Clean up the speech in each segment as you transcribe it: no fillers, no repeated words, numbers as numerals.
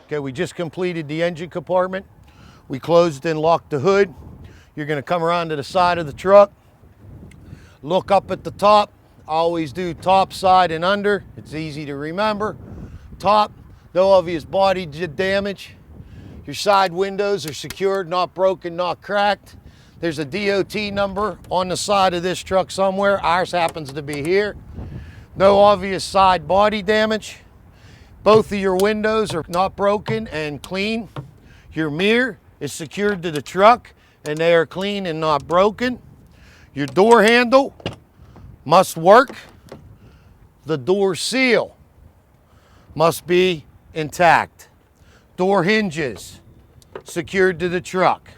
Okay, we just completed the engine compartment. We closed and locked the hood. You're gonna come around to the side of the truck, look up at the top. Always do top, side, and under. It's easy to remember. Top, no obvious body damage. Your side windows are secured, not broken, not cracked. There's a DOT number on the side of this truck somewhere. Ours happens to be here. No obvious side body damage. Both of your windows are not broken and clean. Your mirror is secured to the truck and they are clean and not broken. Your door handle must work. The door seal must be intact. Door hinges secured to the truck.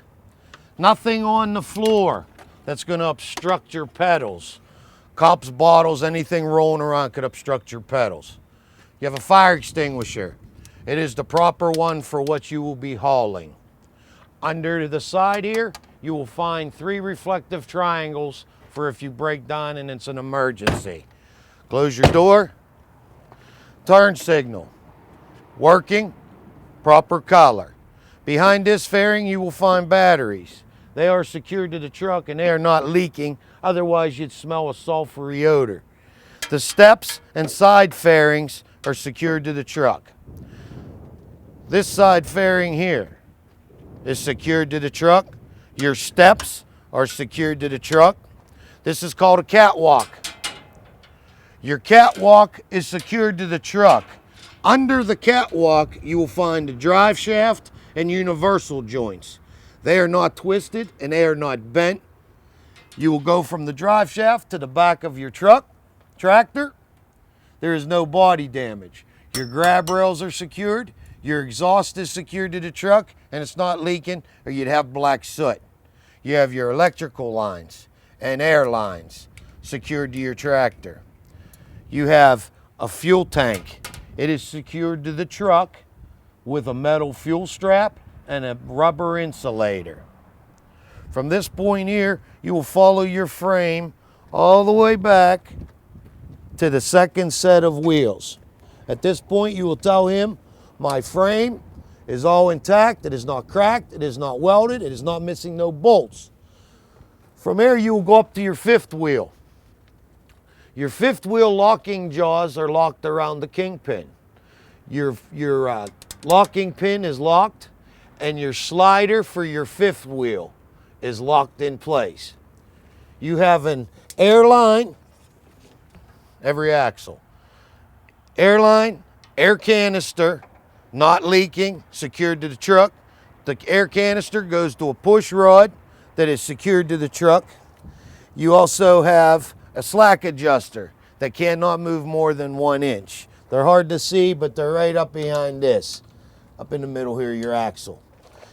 Nothing on the floor that's going to obstruct your pedals. Cups, bottles, anything rolling around could obstruct your pedals. You have a fire extinguisher. It is the proper one for what you will be hauling. Under the side here, you will find 3 reflective triangles for if you break down and it's an emergency. Close your door. Turn signal. Working. Proper color. Behind this fairing, you will find batteries. They are secured to the truck and they are not leaking. Otherwise, you'd smell a sulfury odor. The steps and side fairings are secured to the truck. This side fairing here is secured to the truck. Your steps are secured to the truck. This is called a catwalk. Your catwalk is secured to the truck. Under the catwalk, you will find the drive shaft and universal joints. They are not twisted and they are not bent. You will go from the drive shaft to the back of your tractor. There is no body damage. Your grab rails are secured. Your exhaust is secured to the truck and it's not leaking or you'd have black soot. You have your electrical lines and air lines secured to your tractor. You have a fuel tank. It is secured to the truck with a metal fuel strap and a rubber insulator. From this point here, you will follow your frame all the way back to the second set of wheels. At this point, you will tell him, my frame is all intact, it is not cracked, it is not welded, it is not missing no bolts. From there, you will go up to your 5th wheel. Your 5th wheel locking jaws are locked around the kingpin. Your locking pin is locked and your slider for your 5th wheel is locked in place. You have an airline, every axle. Airline, air canister, not leaking, secured to the truck. The air canister goes to a push rod that is secured to the truck. You also have a slack adjuster that cannot move more than 1 inch. They're hard to see, but they're right up behind this. Up in the middle here, your axle.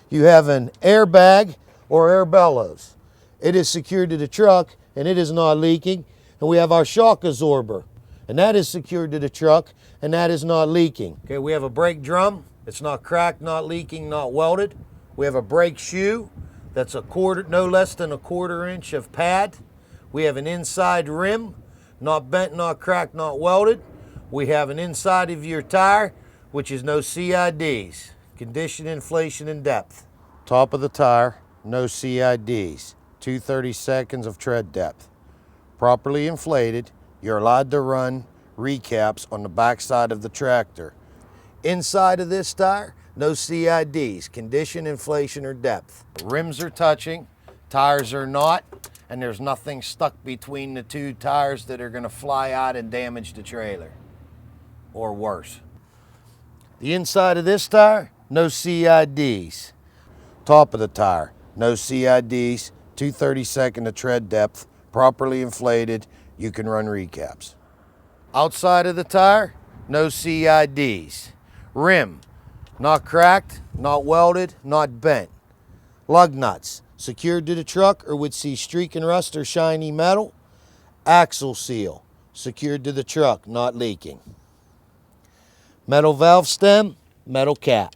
You have an airbag or air bellows. It is secured to the truck and it is not leaking. And we have our shock absorber and that is secured to the truck and that is not leaking. Okay, we have a brake drum. It's not cracked, not leaking, not welded. We have a brake shoe that's no less than a 1/4 inch of pad. We have an inside rim, not bent, not cracked, not welded. We have an inside of your tire, which is no CIDs, condition, inflation, and depth. Top of the tire, no CIDs, 2/32 of tread depth. Properly inflated, you're allowed to run recaps on the back side of the tractor. Inside of this tire, no CIDs, condition, inflation, or depth. Rims are touching, tires are not, and there's nothing stuck between the 2 tires that are gonna fly out and damage the trailer, or worse. The inside of this tire, no CIDs. Top of the tire, no CIDs, 2/32 of tread depth, properly inflated, you can run recaps. Outside of the tire, no CIDs. Rim, not cracked, not welded, not bent. Lug nuts, secured to the truck or would see streak and rust or shiny metal. Axle seal, secured to the truck, not leaking. Metal valve stem, metal cap.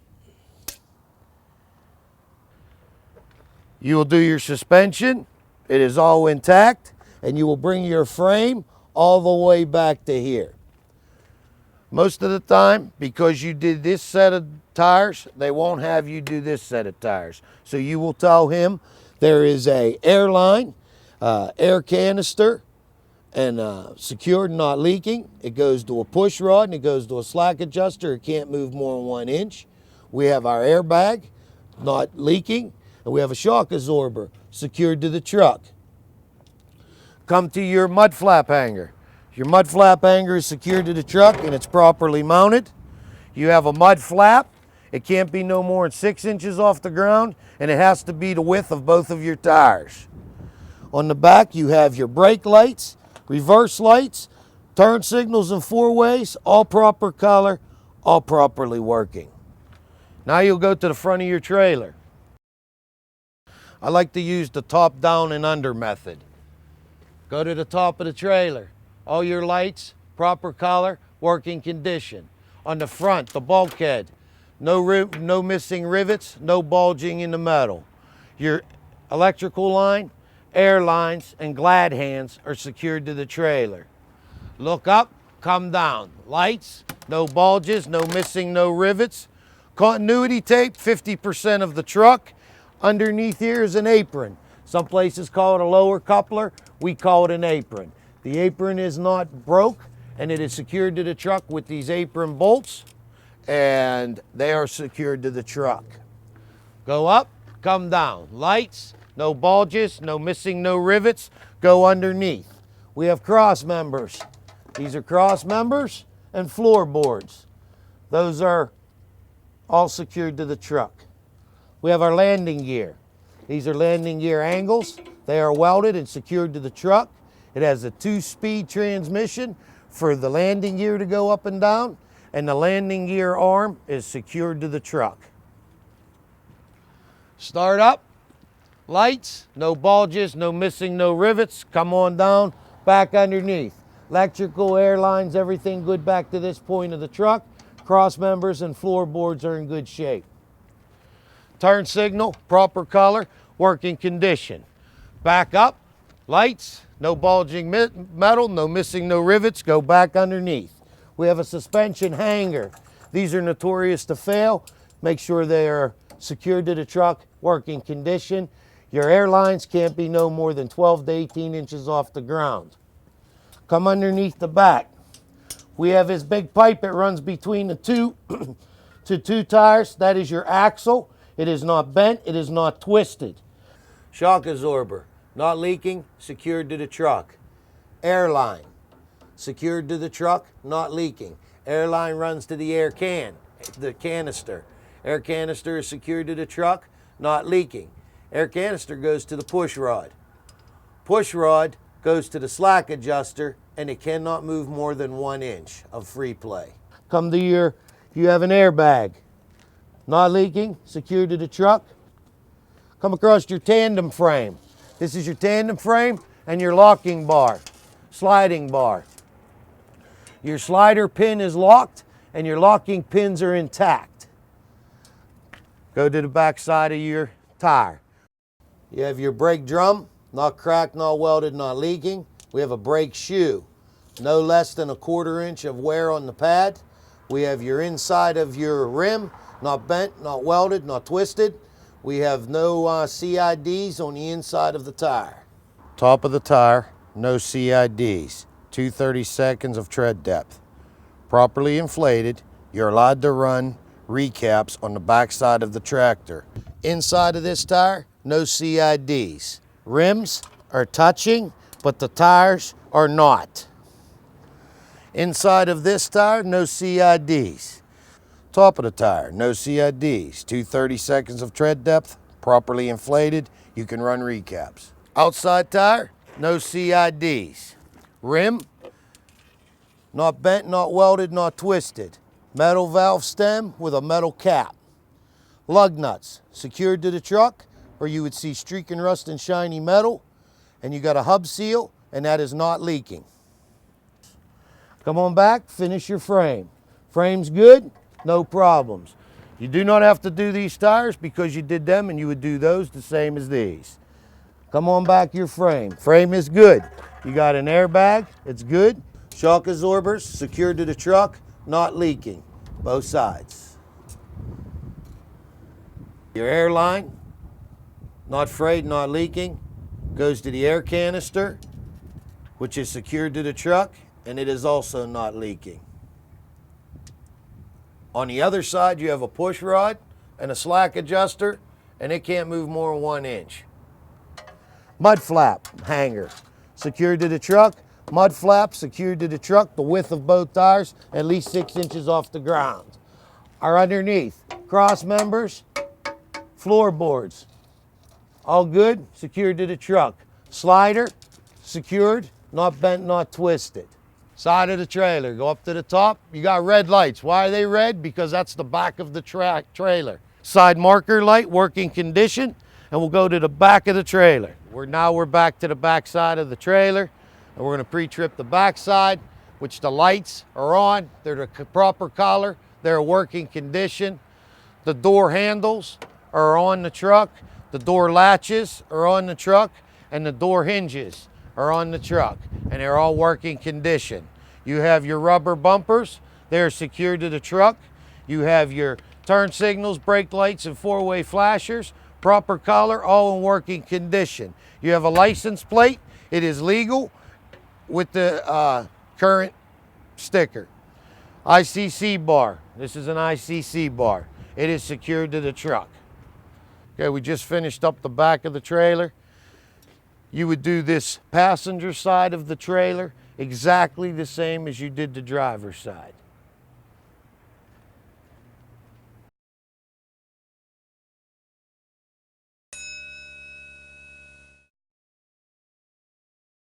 You will do your suspension. It is all intact, and you will bring your frame all the way back to here. Most of the time, because you did this set of tires, they won't have you do this set of tires. So you will tell him there is a air line, air canister, and secured, not leaking. It goes to a push rod and it goes to a slack adjuster. It can't move more than 1 inch. We have our airbag, not leaking, and we have a shock absorber secured to the truck. Come to your mud flap hanger. Your mud flap hanger is secured to the truck and it's properly mounted. You have a mud flap. It can't be no more than 6 inches off the ground, and it has to be the width of both of your tires. On the back, you have your brake lights, reverse lights, turn signals in 4 ways, all proper color, all properly working. Now you'll go to the front of your trailer. I like to use the top down and under method. Go to the top of the trailer. All your lights, proper color, working condition. On the front, the bulkhead, no missing rivets, no bulging in the metal. Your electrical line, air lines, and glad hands are secured to the trailer. Look up, come down. Lights, no bulges, no missing, no rivets. Continuity tape, 50% of the truck. Underneath here is an apron. Some places call it a lower coupler. We call it an apron. The apron is not broke, and it is secured to the truck with these apron bolts, and they are secured to the truck. Go up, come down. Lights, no bulges, no missing, no rivets. Go underneath. We have cross members. These are cross members and floorboards. Those are all secured to the truck. We have our landing gear. These are landing gear angles. They are welded and secured to the truck. It has a 2-speed transmission for the landing gear to go up and down, and the landing gear arm is secured to the truck. Start up, lights, no bulges, no missing, no rivets. Come on down, back underneath. Electrical, air lines, everything good back to this point of the truck. Cross members and floorboards are in good shape. Turn signal, proper color, working condition. Back up, lights, no bulging metal, no missing, no rivets. Go back underneath. We have a suspension hanger. These are notorious to fail. Make sure they are secured to the truck, working condition. Your air lines can't be no more than 12 to 18 inches off the ground. Come underneath the back. We have this big pipe that runs between the two tires. That is your axle. It is not bent, it is not twisted. Shock absorber, not leaking, secured to the truck. Air line, secured to the truck, not leaking. Air line runs to the air can, the canister. Air canister is secured to the truck, not leaking. Air canister goes to the push rod. Push rod goes to the slack adjuster, and it cannot move more than 1 inch of free play. Come to you have an airbag. Not leaking, secured to the truck. Come across your tandem frame. This is your tandem frame and your locking bar, sliding bar. Your slider pin is locked and your locking pins are intact. Go to the back side of your tire. You have your brake drum, not cracked, not welded, not leaking. We have a brake shoe, no less than 1/4 inch of wear on the pad. We have your inside of your rim, not bent, not welded, not twisted. We have no CIDs on the inside of the tire. Top of the tire, no CIDs. 2/32 of tread depth. Properly inflated, you're allowed to run recaps on the back side of the tractor. Inside of this tire, no CIDs. Rims are touching, but the tires are not. Inside of this tire, no CIDs. Top of the tire, no CIDs. 2/32 of tread depth, properly inflated. You can run recaps. Outside tire, no CIDs. Rim, not bent, not welded, not twisted. Metal valve stem with a metal cap. Lug nuts, secured to the truck, or you would see streak and rust and shiny metal. And you got a hub seal, and that is not leaking. Come on back, finish your frame. Frame's good, no problems. You do not have to do these tires because you did them and you would do those the same as these. Come on back your frame. Frame is good. You got an airbag, it's good. Shock absorbers secured to the truck, not leaking, both sides. Your air line, not frayed, not leaking, goes to the air canister, which is secured to the truck, and it is also not leaking. On the other side, you have a push rod and a slack adjuster, and it can't move more than 1 inch. Mud flap hanger, secured to the truck. Mud flap secured to the truck, the width of both tires, at least 6 inches off the ground. Are underneath, cross members, floorboards, all good, secured to the truck. Slider, secured, not bent, not twisted. Side of the trailer, go up to the top. You got red lights. Why are they red? Because that's the back of the trailer. Side marker light, working condition, and we'll go to the back of the trailer. We're back to the back side of the trailer, and we're gonna pre-trip the back side, which the lights are on. They're the proper color. They're a working condition. The door handles are on the truck. The door latches are on the truck, and the door hinges are on the truck, and they're all working condition. You have your rubber bumpers, they're secured to the truck. You have your turn signals, brake lights, and four-way flashers, proper color, all in working condition. You have a license plate, it is legal with the current sticker. ICC bar, this is an ICC bar. It is secured to the truck. Okay, we just finished up the back of the trailer. You would do this passenger side of the trailer exactly the same as you did the driver's side.